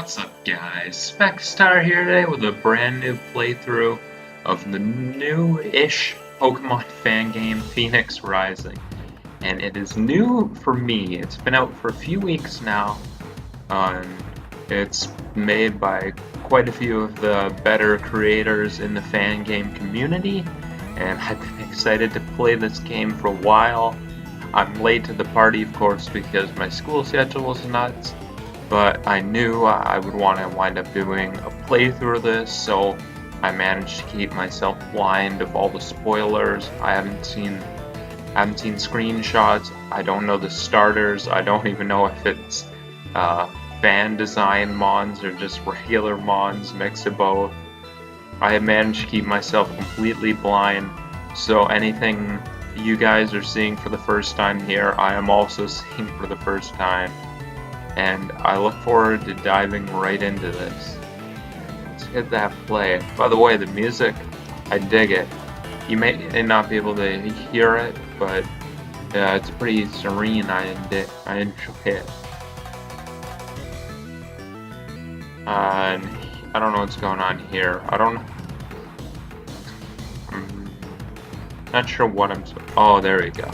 What's up, guys? Specstar here today with a brand new playthrough of the new-ish Pokemon fan game Phoenix Rising. And it is new for me. It's been out for a few weeks now. And it's made by quite a few of the better creators in the fan game community. And I've been excited to play this game for a while. I'm late to the party, of course, because my school schedule is nuts. But I knew I would want to wind up doing a playthrough of this, so I managed to keep myself blind of all the spoilers. I haven't seen screenshots. I don't know the starters. I don't even know if it's fan design mons or just regular mons, mix of both. I have managed to keep myself completely blind, so anything you guys are seeing for the first time here, I am also seeing for the first time. And I look forward to diving right into this. Let's hit that play. By the way, the music, I dig it. You may not be able to hear it, but it's pretty serene. I enjoy it. And I don't know what's going on here. I'm not sure what oh, there we go.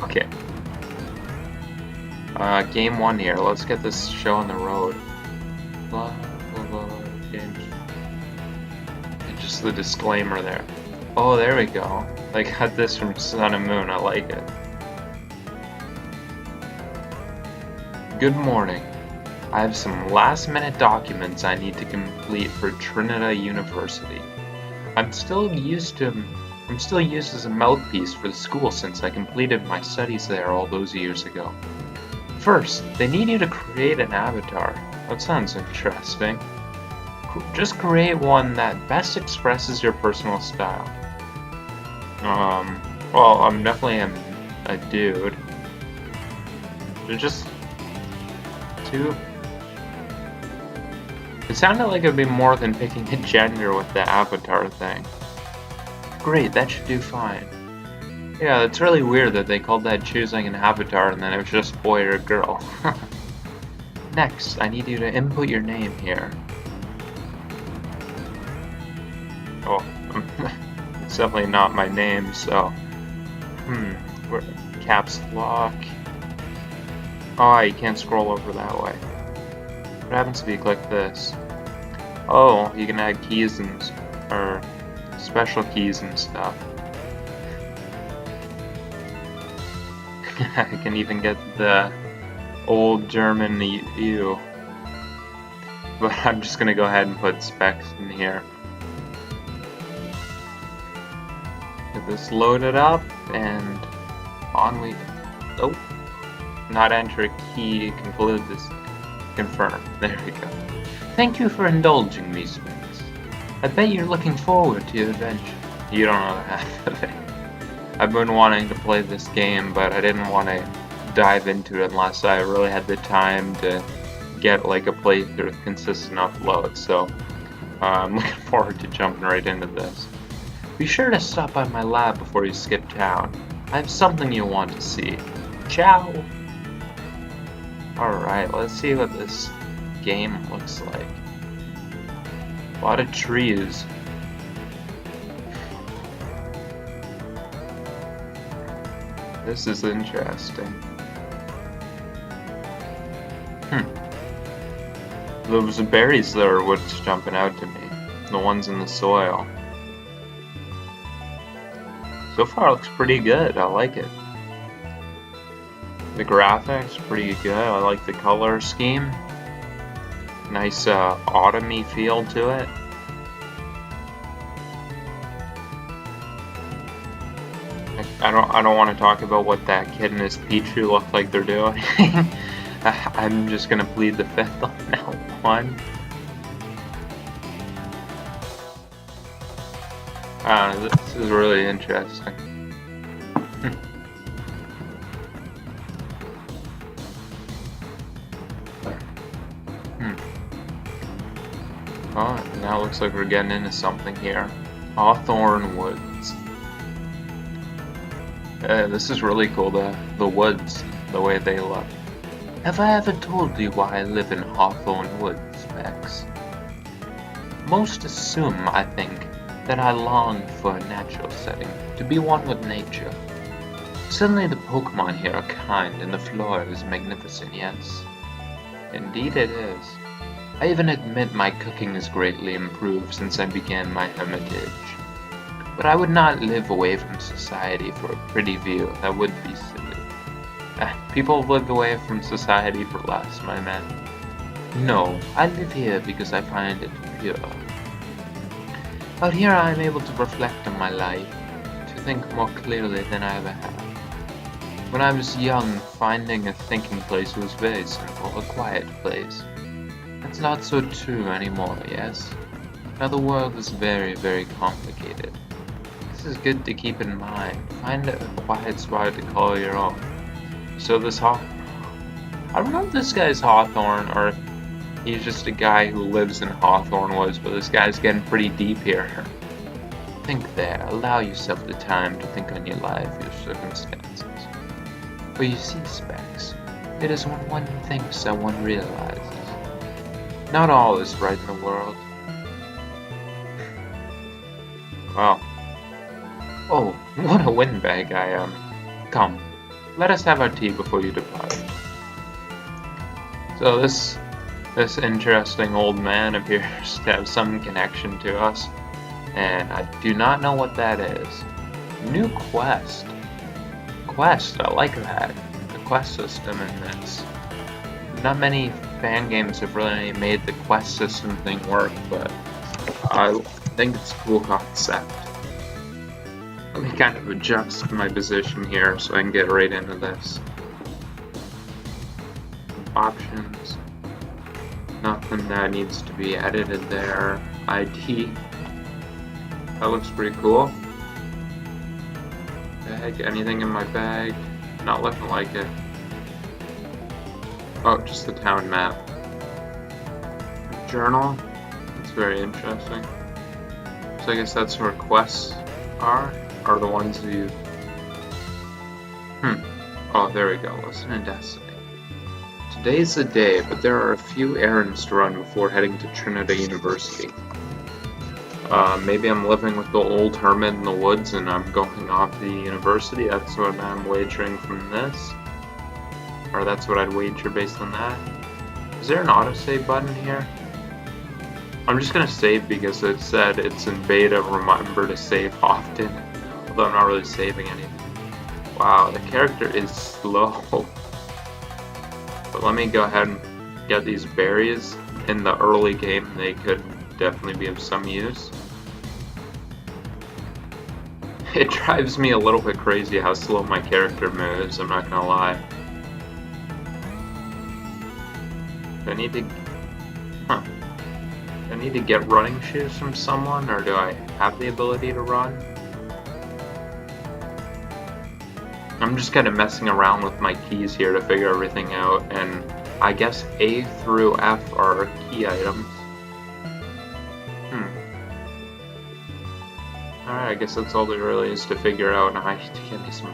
Okay. Game 1 here. Let's get this show on the road. Blah, blah, blah, and just the disclaimer there. Oh, there we go. I got this from Sun and Moon. I like it. Good morning. I have some last-minute documents I need to complete for Trinita University. I'm still used as a mouthpiece for the school since I completed my studies there all those years ago. First, they need you to create an avatar. That sounds interesting. Just create one that best expresses your personal style. Well, I'm definitely a dude. There's just two. It sounded like it'd be more than picking a gender with the avatar thing. Great, that should do fine. Yeah, it's really weird that they called that choosing an avatar and then it was just boy or girl. Next, I need you to input your name here. Oh, it's definitely not my name, so... caps lock... Oh, you can't scroll over that way. What happens if you click this? Oh, you can add keys or special keys and stuff. I can even get the old German U. But I'm just gonna go ahead and put specs in here. Get this loaded up and on we go. Oh, not enter a key, conclude this. Confirm. There we go. Thank you for indulging me, Specs. I bet you're looking forward to your adventure. You don't know half of it. I've been wanting to play this game, but I didn't want to dive into it unless I really had the time to get like a playthrough with consistent upload, so I'm looking forward to jumping right into this. Be sure to stop by my lab before you skip town. I have something you'll want to see. Ciao! Alright, let's see what this game looks like. A lot of trees. This is interesting. Those berries there are what's jumping out to me. The ones in the soil. So far it looks pretty good. I like it. The graphics pretty good. I like the color scheme. Nice autumny feel to it. I don't want to talk about what that kid and his Pichu look like they're doing. I'm just gonna plead the fifth on that one. This is really interesting. Oh, now it looks like we're getting into something here. Hawthorne Woods. This is really cool, the woods, the way they look. Have I ever told you why I live in Hawthorne Woods, Specs? Most assume, I think, that I long for a natural setting, to be one with nature. Certainly the Pokemon here are kind and the flora is magnificent, yes? Indeed it is. I even admit my cooking has greatly improved since I began my hermitage. But I would not live away from society for a pretty view. That would be silly. People live away from society for less, my man. No, I live here because I find it pure. Out here I am able to reflect on my life, to think more clearly than I ever have. When I was young, finding a thinking place was very simple, a quiet place. That's not so true anymore, yes? Now the world is very, very complicated. This is good to keep in mind. Find a quiet spot to call your own. So this I don't know if this guy's Hawthorne or if he's just a guy who lives in Hawthorne Woods, but this guy's getting pretty deep here. Think there. Allow yourself the time to think on your life, your circumstances. For you see, Specs, it is when one thinks that one realizes. Not all is right in the world. Wow. Oh, what a windbag I am. Come, let us have our tea before you depart. So this interesting old man appears to have some connection to us, and I do not know what that is. New quest. Quest, I like that. The quest system in this. Not many fan games have really made the quest system thing work, but I think it's a cool concept. Let me kind of adjust my position here so I can get right into this. Options. Nothing that needs to be edited there. ID. That looks pretty cool. Bag. Anything in my bag? Not looking like it. Oh, just the town map. Journal. That's very interesting. So I guess that's where quests are the ones you... Oh, there we go. Lesson in Destiny. Today's the day, but there are a few errands to run before heading to Trinity University. Maybe I'm living with the old hermit in the woods and I'm going off to the university. That's what I'm wagering from this. Or that's what I'd wager based on that. Is there an autosave button here? I'm just gonna save because it said it's in beta, remember to save often. Although I'm not really saving anything. Wow, the character is slow. But let me go ahead and get these berries. In the early game, they could definitely be of some use. It drives me a little bit crazy how slow my character moves, I'm not gonna lie. Do I need to... Do I need to get running shoes from someone, or do I have the ability to run? I'm just kind of messing around with my keys here to figure everything out, and I guess A through F are key items. Alright, I guess that's all there really is to figure out. Now I need to get me some...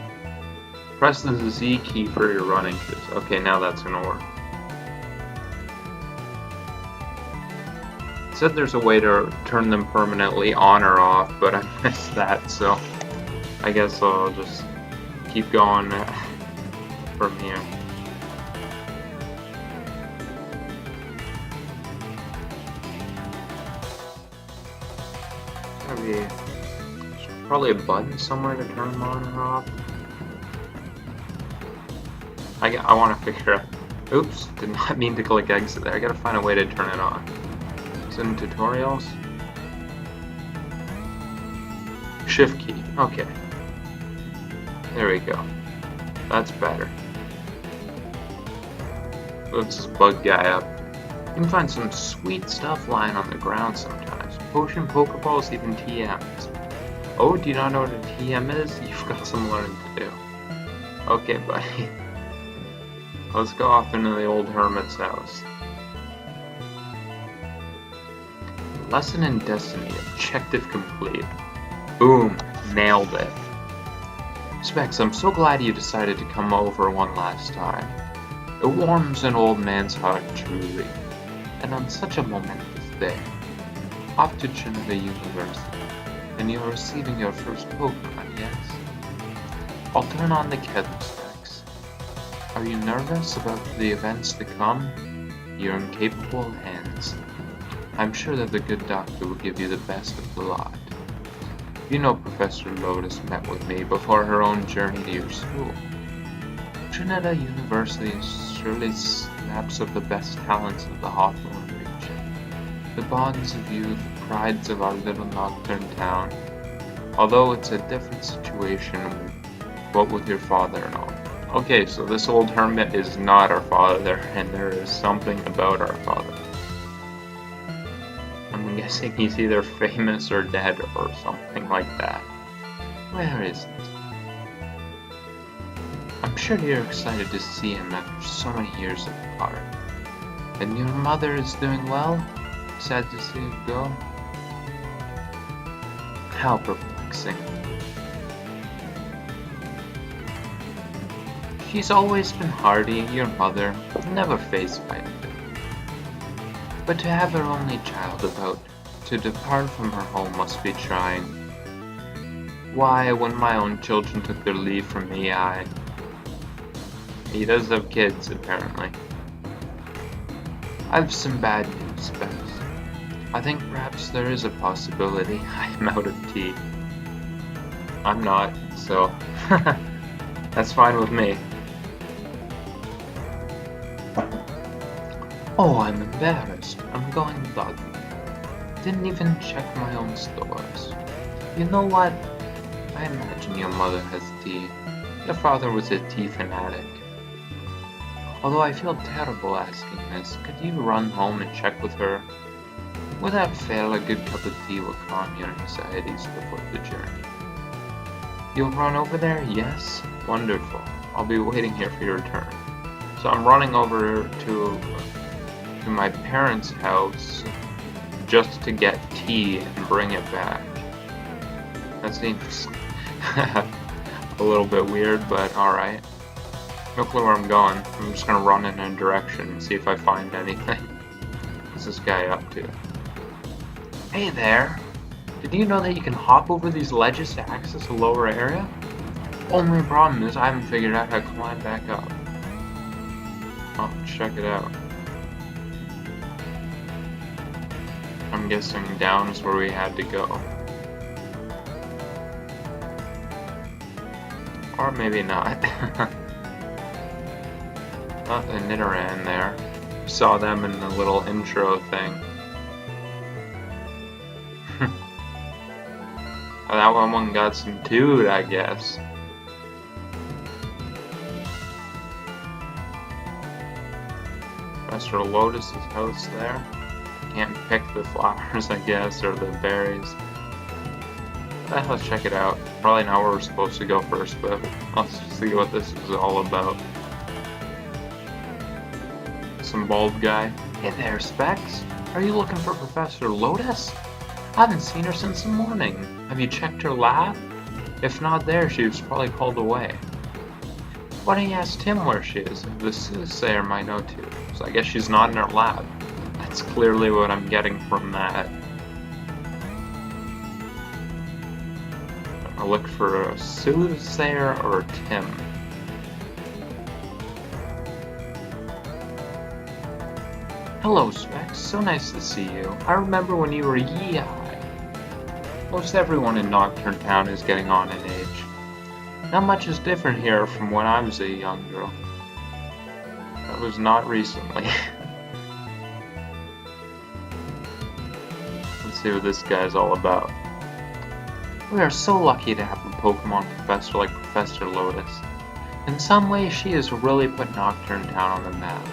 Press the Z key for your running shoes. Okay, now that's gonna work. It said there's a way to turn them permanently on or off, but I missed that, so I guess I'll just keep going from here. There's probably a button somewhere to turn them on or off. I want to figure out. Oops, did not mean to click exit there. I gotta find a way to turn it on. It's in tutorials. Shift key. Okay. There we go. That's better. Let's just bug guy up. You can find some sweet stuff lying on the ground sometimes. Potion, Pokeballs, even TMs. Oh, do you not know what a TM is? You've got some learning to do. Okay, buddy. Let's go off into the old hermit's house. Lesson in Destiny. Objective complete. Boom. Nailed it. Specs, I'm so glad you decided to come over one last time. It It warms an old man's heart truly, and on such a momentous day, off to Trinity University, and you're receiving your first Pokemon, yes? I'll turn on the kettle, Specs. Are you nervous about the events to come? You're in capable hands. I'm sure that the good doctor will give you the best of the lot. You know Professor Lotus met with me before her own journey to your school. Trinity University surely snaps up the best talents of the Hawthorne region. The bonds of youth, prides of our little Nocturne town. Although it's a different situation, what with your father and all. Okay, so this old hermit is not our father, and there is something about our father. I'm guessing he's either famous or dead or something like that. Where is it? I'm sure you're excited to see him after so many years apart. And your mother is doing well? Sad to see you go? How perplexing. She's always been hardy, your mother, never faced by it. But to have her only child about to depart from her home must be trying. Why, when my own children took their leave from me, He does have kids, apparently. I've some bad news, Specs. I think perhaps there is a possibility I'm out of tea. I'm not, so that's fine with me. Oh, I'm embarrassed. I'm going doggy. Didn't even check my own stores. You know what? I imagine your mother has tea. Your father was a tea fanatic. Although I feel terrible asking this, could you run home and check with her? Without fail, a good cup of tea will calm your anxieties before the journey. You'll run over there? Yes? Wonderful. I'll be waiting here for your return. So I'm running over to my parents' house just to get tea and bring it back. That seems a little bit weird, but alright. No clue where I'm going. I'm just gonna run in a direction and see if I find anything. What's this guy up to? Hey there! Did you know that you can hop over these ledges to access a lower area? Only problem is I haven't figured out how to climb back up. Oh, check it out. I'm guessing down is where we had to go. Or maybe not. Oh, the Nidoran there. Saw them in the little intro thing. Oh, that one got some toot, I guess. Professor Lotus's house there. Can't pick the flowers, I guess, or the berries. Let's check it out. Probably not where we're supposed to go first, but let's see what this is all about. Some bald guy. Hey there, Specs. Are you looking for Professor Lotus? I haven't seen her since the morning. Have you checked her lab? If not there, she was probably called away. Why don't you ask Tim where she is? The soothsayer might know too. So I guess she's not in her lab. That's clearly what I'm getting from that. I'll look for a soothsayer or Tim. Hello, Specs. So nice to see you. I remember when you were yee-eye. Most everyone in Nocturne Town is getting on in age. Not much is different here from when I was a young girl. That was not recently. Let's see what this guy's all about. We are so lucky to have a Pokemon professor like Professor Lotus. In some ways, she has really put Nocturne Town on the map.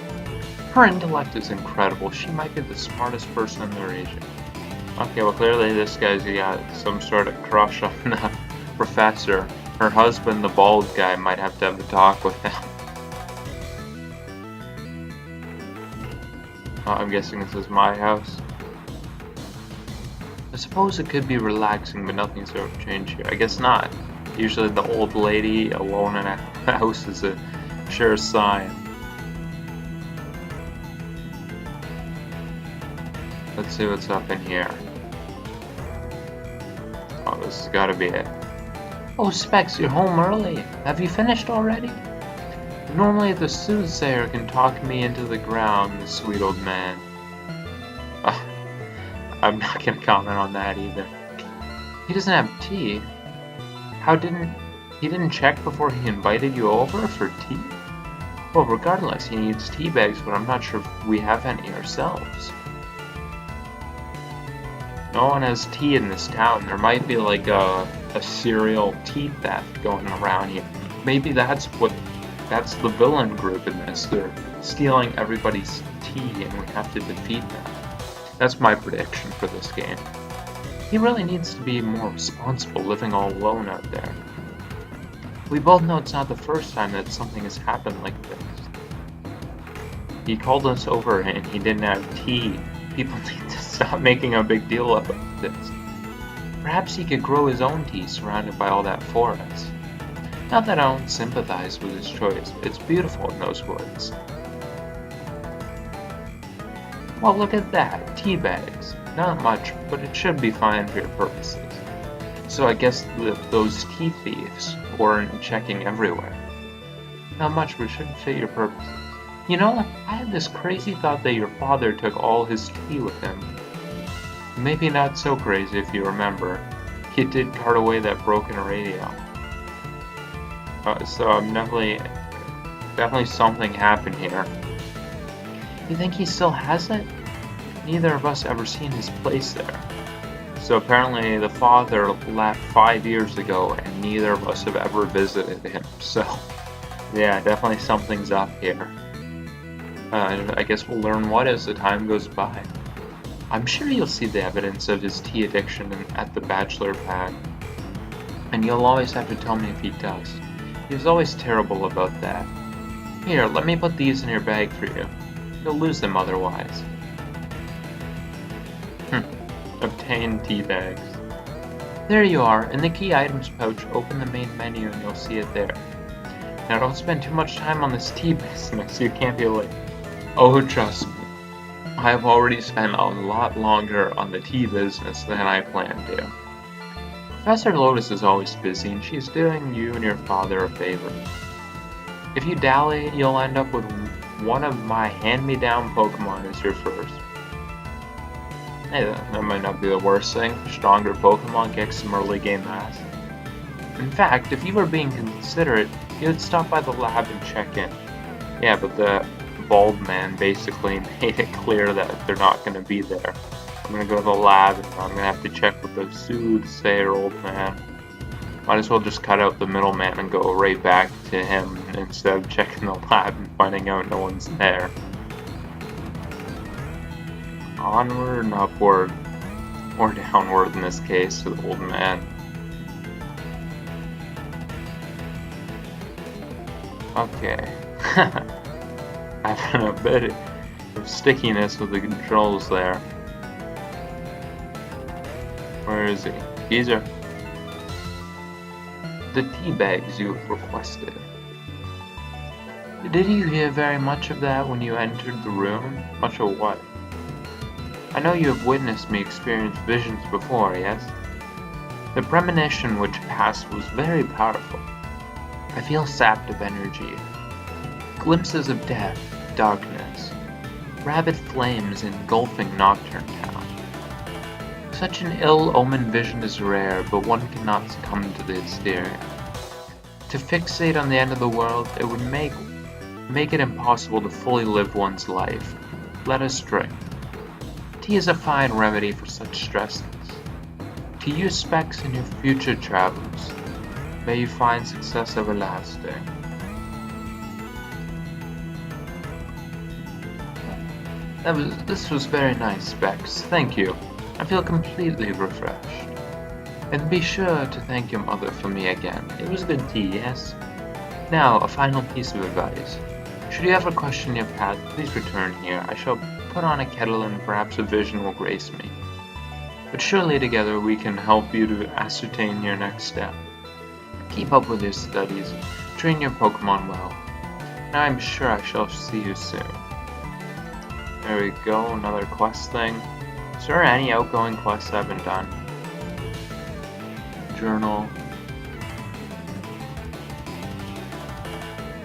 Her intellect is incredible. She might be the smartest person in the region. Okay, well clearly this guy's got some sort of crush on the professor. Her husband, the bald guy, might have to have a talk with him. I'm guessing this is my house. I suppose it could be relaxing, but nothing's ever changed here. I guess not. Usually the old lady alone in a house is a sure sign. Let's see what's up in here. Oh, this has gotta be it. Oh, Specs, you're home early. Have you finished already? Normally the soothsayer can talk me into the ground, the sweet old man. I'm not gonna comment on that either. He doesn't have tea. He didn't check before he invited you over for tea? Well, regardless, he needs tea bags, but I'm not sure if we have any ourselves. No one has tea in this town. There might be like a serial tea theft going around here. Maybe that's the villain group in this. They're stealing everybody's tea and we have to defeat them. That's my prediction for this game. He really needs to be more responsible living all alone out there. We both know it's not the first time that something has happened like this. He called us over and he didn't have tea. People need to stop making a big deal about this. Perhaps he could grow his own tea surrounded by all that forest. Not that I don't sympathize with his choice. It's beautiful in those woods. Well, look at that. Tea bags. Not much, but it should be fine for your purposes. So I guess those tea thieves weren't checking everywhere. Not much, but it should fit your purposes. You know, I had this crazy thought that your father took all his tea with him. Maybe not so crazy if you remember. He did cart away that broken radio. So I'm definitely something happened here. You think he still has it? Neither of us ever seen his place there. So apparently the father left 5 years ago and neither of us have ever visited him. So yeah, definitely something's up here. I guess we'll learn what as the time goes by. I'm sure you'll see the evidence of his tea addiction at the bachelor pad. And you'll always have to tell me if he does. He was always terrible about that. Here, let me put these in your bag for you. You'll lose them otherwise. Obtain tea bags. There you are. In the key items pouch, open the main menu and you'll see it there. Now don't spend too much time on this tea business. You can't be late. Oh, trust me. I have already spent a lot longer on the tea business than I planned to. Professor Lotus is always busy and she's doing you and your father a favor. If you dally, you'll end up with one of my hand-me-down Pokemon as your first. Hey, that might not be the worst thing. Stronger Pokemon kick some early game ass. In fact, if you were being considerate, you would stop by the lab and check in. Yeah, but the bald man basically made it clear that they're not going to be there. I'm going to go to the lab and I'm going to have to check with the soothsayer old man. Might as well just cut out the middleman and go right back to him instead of checking the lab and finding out no one's there. Onward and upward, or downward in this case, to the old man. Okay. Having a bit of stickiness with the controls there. Where is he? Geezer. The tea bags you have requested. Did you hear very much of that when you entered the room? Much of what? I know you have witnessed me experience visions before, yes? The premonition which passed was very powerful. I feel sapped of energy. Glimpses of death, darkness, rabid flames engulfing Nocturne Town. Such an ill-omened vision is rare, but one cannot succumb to the hysteria. To fixate on the end of the world, it would make it impossible to fully live one's life. Let us drink. Tea is a fine remedy for such stresses. To you, Specs, in your future travels, may you find success everlasting. This was very nice, Specs. Thank you. I feel completely refreshed. And be sure to thank your mother for me again. It was good tea, yes? Now, a final piece of advice. Should you ever question your path, please return here. I shall put on a kettle and perhaps a vision will grace me. But surely together we can help you to ascertain your next step. Keep up with your studies, train your Pokemon well, and I'm sure I shall see you soon. There we go, another quest thing. Is there any outgoing quests I haven't done? Journal.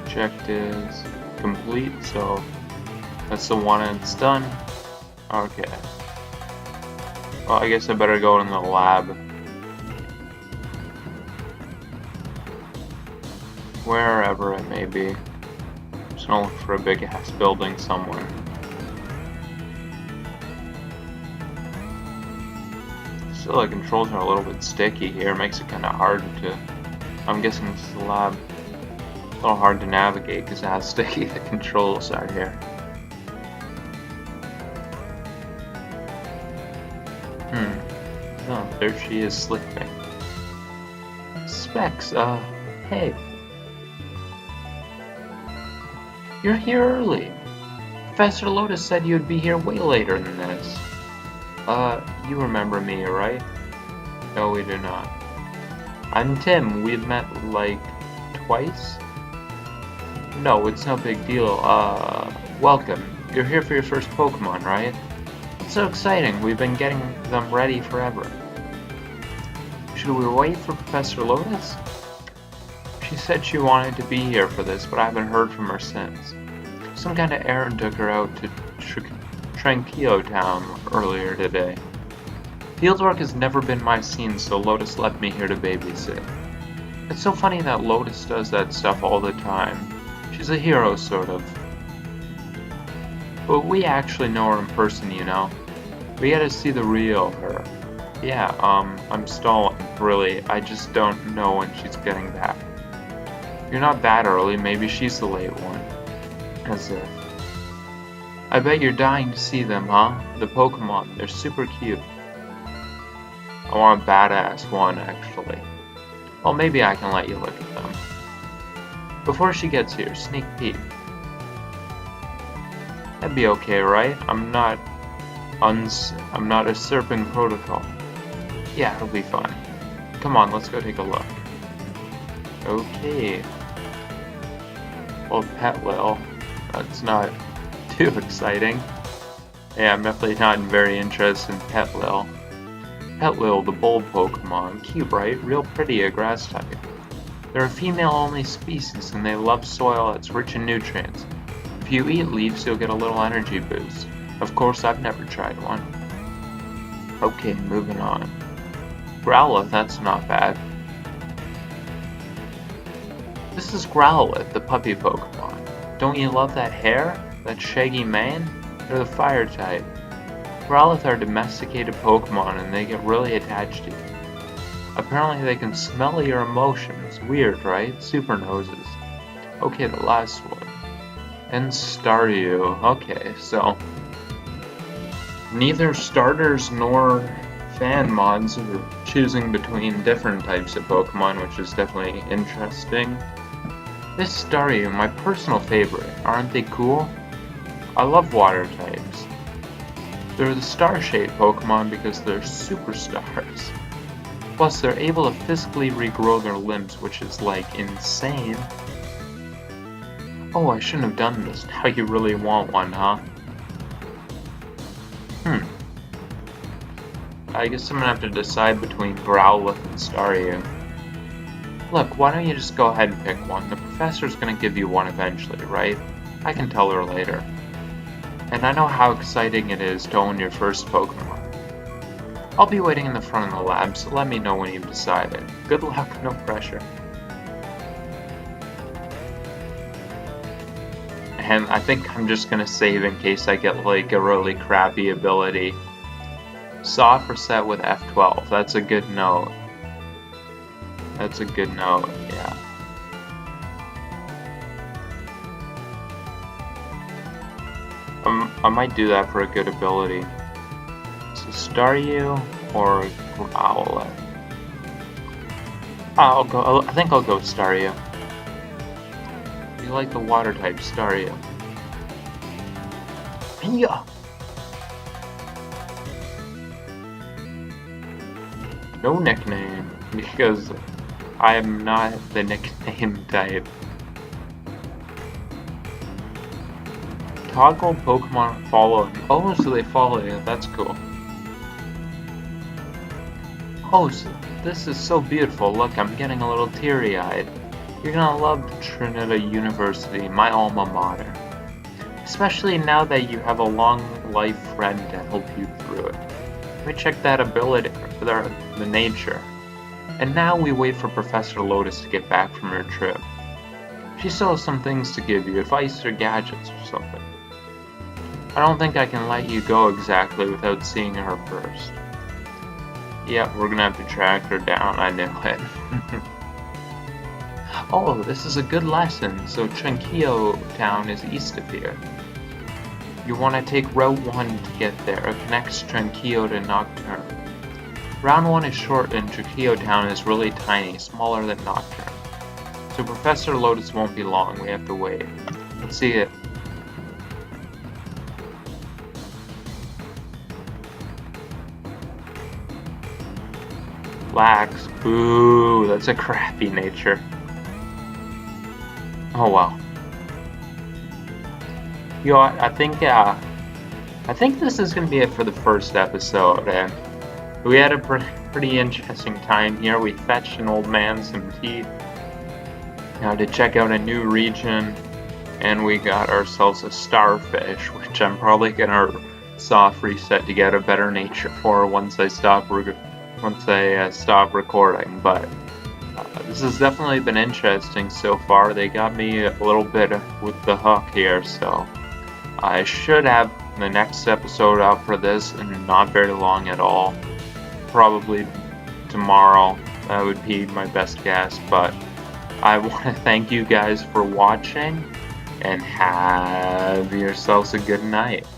Objectives. Complete, so that's the one and it's done. Okay. Well, I guess I better go in the lab. Wherever it may be. Just gonna look for a big ass building somewhere. Still, the controls are a little bit sticky here. Makes it kind of hard to. I'm guessing this is the lab. A little hard to navigate because of how sticky the controls are here. Oh, there she is sleeping. Specs, hey. You're here early. Professor Lotus said you'd be here way later than this. You remember me, right? No, we do not. I'm Tim. We've met, like, twice? No, it's no big deal. Welcome. You're here for your first Pokemon, right? It's so exciting. We've been getting them ready forever. Should we wait for Professor Lotus? She said she wanted to be here for this, but I haven't heard from her since. Some kind of errand took her out to Tranquillo Town earlier today. Fieldwork has never been my scene, so Lotus left me here to babysit. It's so funny that Lotus does that stuff all the time. She's a hero, sort of. But we actually know her in person, you know. We gotta see the real her. Yeah, I'm stalling, really. I just don't know when she's getting back. You're not that early, maybe she's the late one. As if. I bet you're dying to see them, huh? The Pokemon, they're super cute. I want a badass one, actually. Well, maybe I can let you look at them. Before she gets here, sneak peek. That'd be okay, right? I'm not usurping protocol. Yeah, it'll be fine. Come on, let's go take a look. Okay. Well, Petlil. That's not too exciting. Yeah, I'm definitely not very interested in Petlil. Petlil, the bulb Pokemon. Cute, right? Real pretty, a grass type. They're a female-only species, and they love soil that's rich in nutrients. If you eat leaves, you'll get a little energy boost. Of course, I've never tried one. Okay, moving on. Growlithe, that's not bad. This is Growlithe, the puppy Pokemon. Don't you love that hair? That shaggy mane? They're the fire type. Growlithe are domesticated Pokemon and they get really attached to you. Apparently they can smell your emotions. Weird, right? Super noses. Okay, the last one. And Staryu. Okay, so neither starters nor fan mods are choosing between different types of Pokemon, which is definitely interesting. This Staryu, my personal favorite. Aren't they cool? I love water types. They're the star-shaped Pokemon because they're superstars. Plus, they're able to physically regrow their limbs, which is, like, insane. Oh, I shouldn't have done this. Now you really want one, huh? I guess I'm gonna have to decide between Growlithe and Staryu. Look, why don't you just go ahead and pick one? The professor's gonna give you one eventually, right? I can tell her later. And I know how exciting it is to own your first Pokemon. I'll be waiting in the front of the lab, so let me know when you've decided. Good luck, no pressure. And I think I'm just gonna save in case I get like a really crappy ability. Soft reset with F12, that's a good note. That's a good note, yeah. I might do that for a good ability. So Staryu or Growlithe? I think I'll go with Staryu. You like the water type, Staryu. Yeah. No nickname, because I am not the nickname type. Toggle Pokemon following. Oh, so they follow you. That's cool. Oh, this is so beautiful. Look, I'm getting a little teary-eyed. You're gonna love Trinity University, my alma mater. Especially now that you have a long-life friend to help you through it. Let me check that ability, the nature. And now we wait for Professor Lotus to get back from her trip. She still has some things to give you, advice or gadgets or something. I don't think I can let you go exactly without seeing her first. Yep, we're gonna have to track her down, I know it. Oh, this is a good lesson. So Tranquillo Town is east of here. You want to take Route 1 to get there. It connects Tranquillo to Nocturne. Route 1 is short and Tranquillo Town is really tiny, smaller than Nocturne. So Professor Lotus won't be long, we have to wait. Let's see it. Lax. Boo, that's a crappy nature. Oh well. Yo, I think this is gonna be it for the first episode, and we had a pretty interesting time here. We fetched an old man some tea to check out a new region, and we got ourselves a starfish, which I'm probably gonna soft reset to get a better nature for once I stop recording. But this has definitely been interesting so far. They got me a little bit with the hook here, so I should have the next episode out for this and not very long at all. Probably tomorrow. That would be my best guess. But I want to thank you guys for watching and have yourselves a good night.